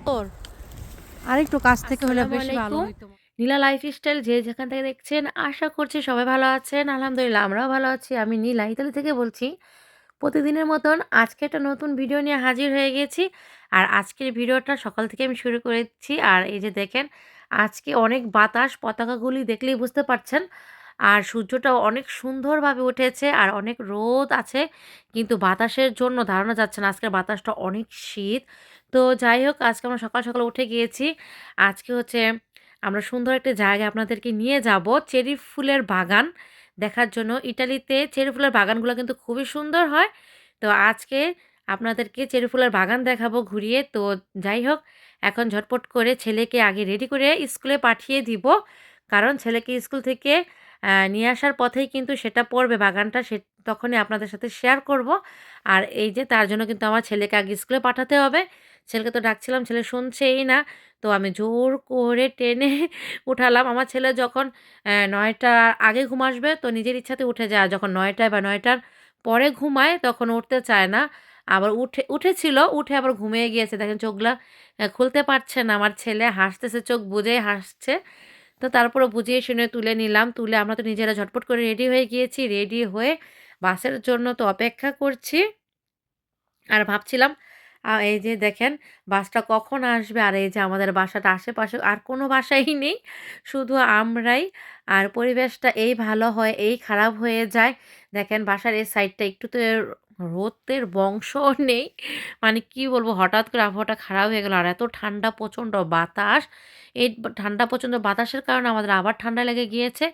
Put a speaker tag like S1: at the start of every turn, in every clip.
S1: তোর আরেকটু কাছ থেকে হলে
S2: আসসালামু
S1: বেশি ভালো
S2: আলাইকুম।
S1: হইতো।
S2: নীলা লাইফস্টাইল যে যেখান থেকে দেখছেন আশা করছি সবাই ভালো আছেন। আলহামদুলিল্লাহ আমরাও ভালো আছি। আমি নীলা ইতালি থেকে বলছি। প্রতিদিনের মতন আজকে একটা নতুন ভিডিও নিয়ে হাজির হয়ে গেছি। আর আজকের ভিডিওটা সকাল থেকে আমি শুরু করেছি। আর এই যে দেখেন আজকে অনেক বাতাস, পতাকাগুলি দেখলেই বুঝতে পারছেন। আর সূর্যটাও অনেক সুন্দরভাবে উঠেছে আর অনেক রোদ আছে। কিন্তু বাতাসের জন্য দাঁড়ানো যাচ্ছে না। আজকের বাতাসটা অনেক শীত। তো যাই হোক আজকে আমরা সকাল, সকাল উঠে গিয়েছি। আজকে হচ্ছে আমরা সুন্দর একটা জায়গায় আপনাদেরকে নিয়ে যাব। চেরি ফুলের বাগান দেখার জন্য। ইটালিতে চেরি ফুলের বাগানগুলো কিন্তু খুবই সুন্দর হয়। তো আজকে আপনাদেরকে চেরি ফুলের বাগান দেখাবো ঘুরিয়ে। তো যাই হোক এখন ঝটপট করে ছেলেকে আগে রেডি করে স্কুলে পাঠিয়ে দিব। কারণ ছেলেকে স্কুল থেকে নিয়ে আসার পথেই কিন্তু সেটা পড়বে বাগানটা। তখনই আপনাদের সাথে শেয়ার করব। আর এই যে তার জন্য কিন্তু আমার ছেলেকে আগে স্কুলে পাঠাতে হবে। ছেলেকে তো ডাকছিলাম, ছেলে শুনছেই না। তো আমি জোর করে টেনে উঠালাম। আমার ছেলে যখন ৯ টার আগে ঘুম আসবে তো নিজের ইচ্ছাতে উঠে যায়। আর যখন ৯ টায় বা ৯ টার পরে ঘুমায় তখন উঠতে চায় না। আবার উঠেছিল, উঠে আবার ঘুমিয়ে গিয়েছে। দেখেন চোখগুলা খুলতে পারছে না আমার ছেলে। হাসতেছে, চোখ বুজেই হাসছে। তো তারপরে বুঝিয়ে শুনে তুলে নিলাম। তুলে আমরা তো নিজেরা ঝটপট করে রেডি হয়ে গিয়েছি। রেডি হয়ে বাসের জন্য তো অপেক্ষা করছি। আর ভাবছিলাম এই যে দেখেন বাসটা কখন আসবে আর এই যে আমাদের বাসাটা আশেপাশে আর কোনো বাসাই নেই। শুধু আমরাই। আর পরিবেশটা এই ভালো হয়, এই খারাপ হয়ে যায়। দেখেন বাসার এই সাইডটা একটুতে রোদের বংশও নেই। মানে কি বলবো হঠাৎ করে আবহাওয়াটা খারাপ হয়ে গেল। আর এত ঠান্ডা প্রচণ্ড বাতাস। এই ঠান্ডা প্রচণ্ড বাতাসের কারণে আমাদের আবার ঠান্ডা লেগে গিয়েছে।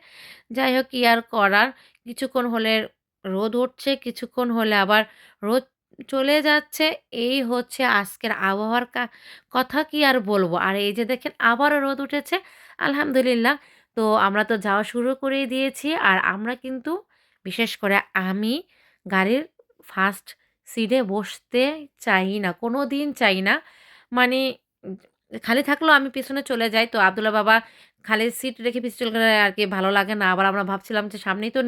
S2: যাই হোক কি আর করার। কিছুক্ষণ হলে রোদ উঠছে, কিছুক্ষণ হলে আবার রোদ চলে যাচ্ছে। এই হচ্ছে আজকের আবহাওয়ার কথা কি আর বলবো। আর এই যে দেখেন আবারও রোদ উঠেছে। আলহামদুলিল্লাহ। তো আমরা তো যাওয়া শুরু করেই দিয়েছি। আর আমরা কিন্তু বিশেষ করে আমি গাড়ির ফার্স্ট সিটে বসতে চাই না। কোনোদিন চাই না। মানে উম খালি থাকলেও আমি পেছনে চলে যাই। তো আব্দুল্লাহ বাবা খালি সিট রেখে পিছে চলে গেলে আরকি ভালো লাগে না। আবার আমরা ভাবছিলাম যে সামনেই তো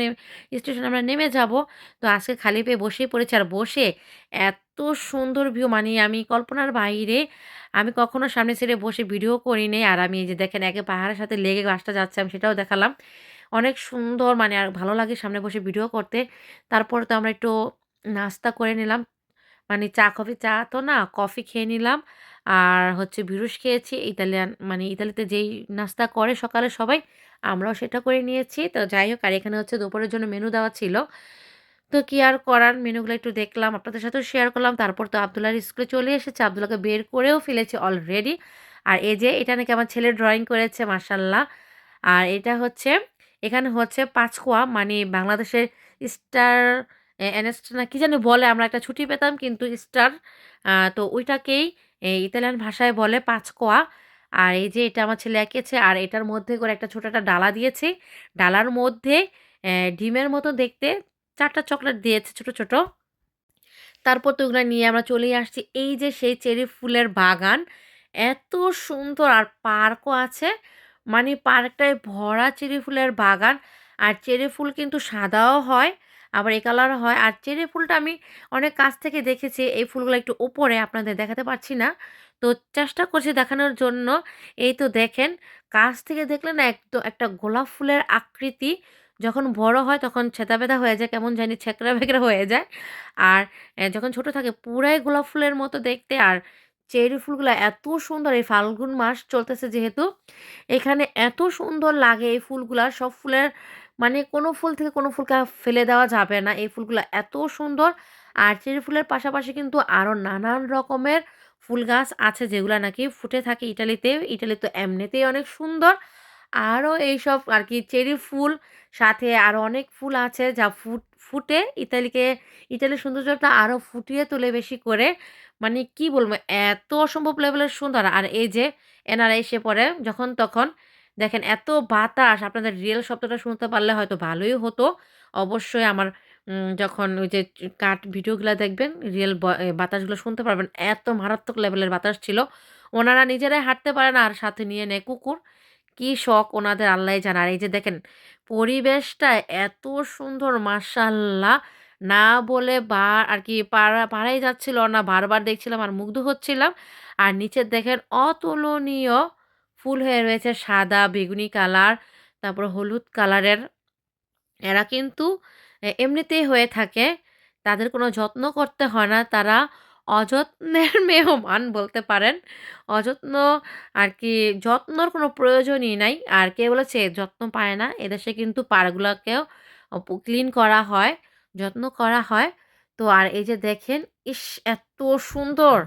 S2: স্টেশনে আমরা নেমে যাবো। তো আজকে খালি পেয়ে বসেই পড়েছি। আর বসে এত সুন্দর ভিউ মানে আমি কল্পনার বাইরে। আমি কখনো সামনের সিটে বসে ভিডিও করি নাই। আর আমি এই যে দেখেন একে পাহাড়ের সাথে লেগে বাসটা যাচ্ছে আমি সেটাও দেখালাম। অনেক সুন্দর মানে আর ভালো লাগে সামনে বসে ভিডিও করতে। তারপরে তো আমরা একটু নাস্তা করে নিলাম। মানে চা তো না, কফি খেয়ে নিলাম। আর হচ্ছে ব্রুশ খেয়েছি। ইতালিয়ান মানে ইতালিতে যেই নাস্তা করে সকালে সবাই, আমরাও সেটা করে নিয়েছি। তো যাই হোক আর এখানে হচ্ছে দুপুরের জন্য মেনু দেওয়া ছিল। তো কি আর করার মেনুগুলো একটু দেখলাম, আপনাদের সাথেও শেয়ার করলাম। তারপর তো আব্দুল্লাহর স্কুলে চলে এসেছে। আব্দুল্লাহকে বের করেও ফেলেছি অলরেডি। আর এই যে এটা নাকি আমার ছেলে ড্রইং করেছে মাশাআল্লাহ। আর এটা হচ্ছে এখানে হচ্ছে পাঁচকোয়া মানে বাংলাদেশের স্টার এনেস্ট না কি জানি বলে আমরা একটা ছুটি পেতাম কিন্তু স্টার তো ওইটাকেই ইতালিয়ান ভাষায় বলে পাঁচকোয়া। আর এই যে এটা আমার ছেলে এঁকেছে আর এটার মধ্যে করে একটা ছোট একটা ডালা দিয়েছি। ডালার মধ্যে ডিমের মতো দেখতে ৪ টা চকলেট দিয়েছে ছোট, ছোট। তারপর তো ওগুলা নিয়ে আমরা চলেই আসছি। এই যে সেই চেরি ফুলের বাগান। এত সুন্দর আর পার্কও আছে। মানে পার্কটায় ভরা চেরি ফুলের বাগান। আর চেরি ফুল কিন্তু সাদাও হয়, আবার এই কালারও হয়। আর চেরি ফুলটা আমি অনেক কাছ থেকে দেখেছি। এই ফুলগুলো একটু উপরে আপনাদের দেখাতে পারছি না। তো চেষ্টা করছি দেখানোর জন্য। এই তো দেখেন কাছ থেকে দেখলে না একটা গোলাপ ফুলের আকৃতি। যখন বড় হয় তখন ছেঁদা-বেঁদা হয়ে যায়। কেমন জানি ছেঁকড়া-বেঁকড়া হয়ে যায়। আর যখন ছোট থাকে পুরাই গোলাপ ফুলের মতো দেখতে। আর চেরি ফুলগুলা এত সুন্দর এই ফাল্গুন মাস চলতেছে যেহেতু, এখানে এত সুন্দর লাগে এই ফুলগুলা। সব ফুলের মানে কোনো ফুল থেকে কোনো ফুলকে ফেলে দেওয়া যাবে না। এই ফুলগুলা এত সুন্দর। আর চেরি ফুলের পাশাপাশি কিন্তু আরো নানান রকমের ফুল গাছ আছে যেগুলা নাকি ফুটে থাকে ইটালিতে। ইটালি তো এমনিতেই অনেক সুন্দর। আরো এইসব আরকি চেরি ফুল সাথে আরো অনেক ফুল আছে যা ফুটে ইতালির সৌন্দর্যটা আরো ফুটিয়ে তোলে বেশি করে। মানে কি বলবো এত অসম্ভব লেভেলের সুন্দর। আর এই যে এনারা এসে পড়ে যখন তখন। দেখেন এত বাতাস আপনাদের রিয়েল শব্দটা শুনতে পারলে হয়তো ভালোই হতো। অবশ্যই আমার যখন ওই যে কাট ভিডিওগুলা দেখবেন রিয়েল বাতাসগুলো শুনতে পারবেন। এত মারাত্মক লেভেলের বাতাস ছিল। ওনারা নিজেরাই হাঁটতে পারে না আর সাথে নিয়ে নেয় কুকুর। কি শখ ওনাদের আল্লাহই জানে। আর এই যে দেখেন পরিবেশটা এত সুন্দর মাশাআল্লাহ। না বলে আর কি পাড়াই যাচ্ছিল না, বারবার দেখছিলাম আর মুগ্ধ হচ্ছিলাম। আর নিচে দেখেন অতুলনীয় ফুল হয়ে রয়েছে সাদা, বেগুনি কালার, তারপর হলুদ কালারের। এরা কিন্তু এমনিতেই হয়ে থাকে। তাদের কোনো যত্ন করতে হয় না। তারা অযত্নের মেহমান বলতে পারেন। অযত্ন আর কি যত্নর কোনো প্রয়োজনই নাই। আর কে বলেছে যত্ন পায় না? এদেশে কিন্তু পাড়গুলাকেও ক্লিন করা হয়, যত্ন করা হয়। তো আর এই যে দেখেন, ইস! এত সুন্দর!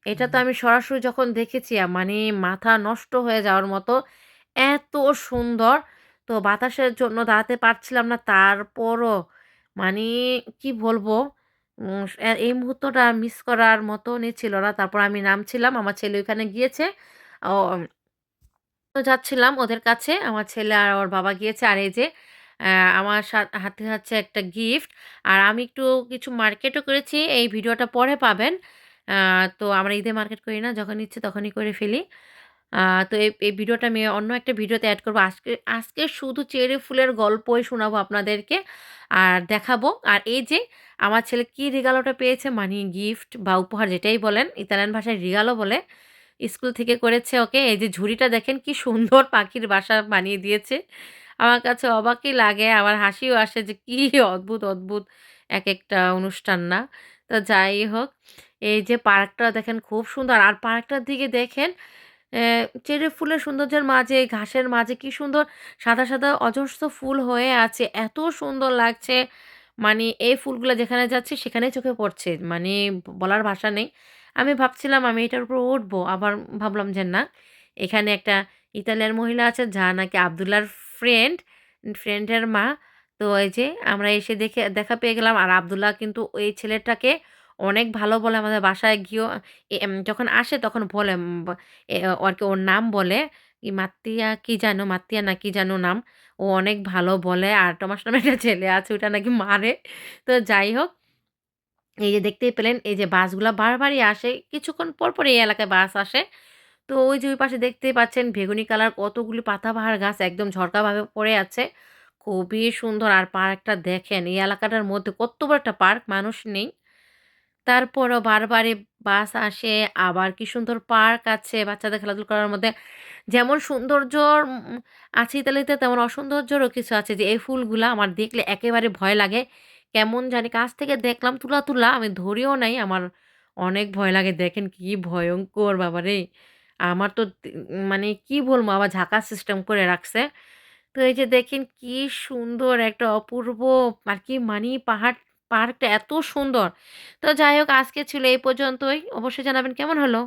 S2: এটা তো আমি সরাসরি যখন দেখেছি মানে মাথা নষ্ট হয়ে যাওয়ার মতো। এত সুন্দর! তো বাতাসের জন্য দাঁড়াতে পারছিলাম না। তারপরও মানে কি বলবো? এই মুহূর্তটা মিস করার মতনই ছিল না। তারপর আমি নামছিলাম। আমার ছেলে ওইখানে গিয়েছে। ও তো যাচ্ছিলাম ওদের কাছে। আমার ছেলে আর ওর বাবা গিয়েছে। আর এই যে অ্যা আমার হাতে হচ্ছে একটা গিফট। আর আমি একটু কিছু মার্কেটও করেছি। এই ভিডিওটা পরে পাবেন। আ তো আমরা ঈদে মার্কেট করি না। যখন ইচ্ছে তখনই করে ফেলি। আ তো এই ভিডিওটা আমি অন্য একটা ভিডিওতে এড করব। আজকে শুধু চেরি ফুলের গল্পই শোনাবো আপনাদেরকে। আর দেখাবো। আর এই যে আমার ছেলে কি রিগালোটা পেয়েছে মানে গিফট বা উপহার যেটাই বলেন, ইতালিয়ান ভাষায় রিগালো বলে। স্কুল থেকে করেছে ওকে। এই যে ঝুড়িটা দেখেন কি সুন্দর পাখির বাসা বানিয়ে দিয়েছে। আমার কাছে অবাকই লাগে, আবার হাসিও আসে যে কি অদ্ভুত, অদ্ভুত একেকটা অনুষ্ঠান না? তো যাই হোক, এই যে পার্কটা দেখেন খুব সুন্দর। আর পার্কটার দিকে দেখেন চেরি ফুলের সৌন্দর্যের মাঝে, ঘাসের মাঝে কি সুন্দর সাদা, সাদা অজস্র ফুল হয়ে আছে। এত সুন্দর লাগছে। মানে এই ফুলগুলা যেখানে যাচ্ছে সেখানেই চোখে পড়ছে। মানে বলার ভাষা নেই। আমি ভাবছিলাম আমি এটার উপর উঠবো। আবার ভাবলাম যে না, এখানে একটা ইতালিয়ান মহিলা আছে যা নাকি আব্দুল্লাহর ফ্রেন্ড, ফ্রেন্ডের মা। তো এই যে আমরা এসে দেখা পেয়ে গেলাম। আর আব্দুল্লাহ কিন্তু এই ছেলেটাকে অনেক ভালো বলে, আমাদের বাসায় গিয়েও যখন আসে তখন বলে আরকি ওর নাম বলে মাত্তিয়া কি যেন, মাত্তিয়া না কি যেন নাম। ও অনেক ভালো বলে। আর টমাস নামে একটা ছেলে আছে ওটা নাকি মারে। তো যাই হোক, এই যে দেখতেই পেলেন এই যে বাসগুলা বারবারই আসে। কিছুক্ষণ পর, পর এই এলাকায় বাস আসে। তো ওই যে ওই পাশে দেখতেই পাচ্ছেন বেগুনি কালার কতগুলি পাতাবাহার গাছ একদম ঝরকাভাবে পড়ে আছে। খুবই সুন্দর। আর পার্কটা দেখেন, এই এলাকাটার মধ্যে কত বড় একটা পার্ক, মানুষ নেই। তারপরও বারবারই বাস আসে, আবার কি সুন্দর পার্ক আছে বাচ্চাদের খেলাধুলা করার মধ্যে। যেমন সৌন্দর্যর আছে ইতালিতে, তেমন অসৌন্দর্যেরও কিছু আছে। যে এই ফুলগুলা আমার দেখলে একেবারে ভয় লাগে। কেমন জানি কাছ থেকে দেখলাম তুলা, তুলা আমি ধরিও নাই। আমার অনেক ভয় লাগে। দেখেন কি ভয়ংকর বাবারে! আমার তো মানে কি বলবো, আবার ঝাঁকা সিস্টেম করে রাখছে। তো এই যে দেখেন কি সুন্দর একটা অপূর্ব আর কি মানি পার্কটা এত সুন্দর। তো যাই হোক, আজকে ছিল এই পর্যন্তই। অবশ্যই জানাবেন কেমন হলো?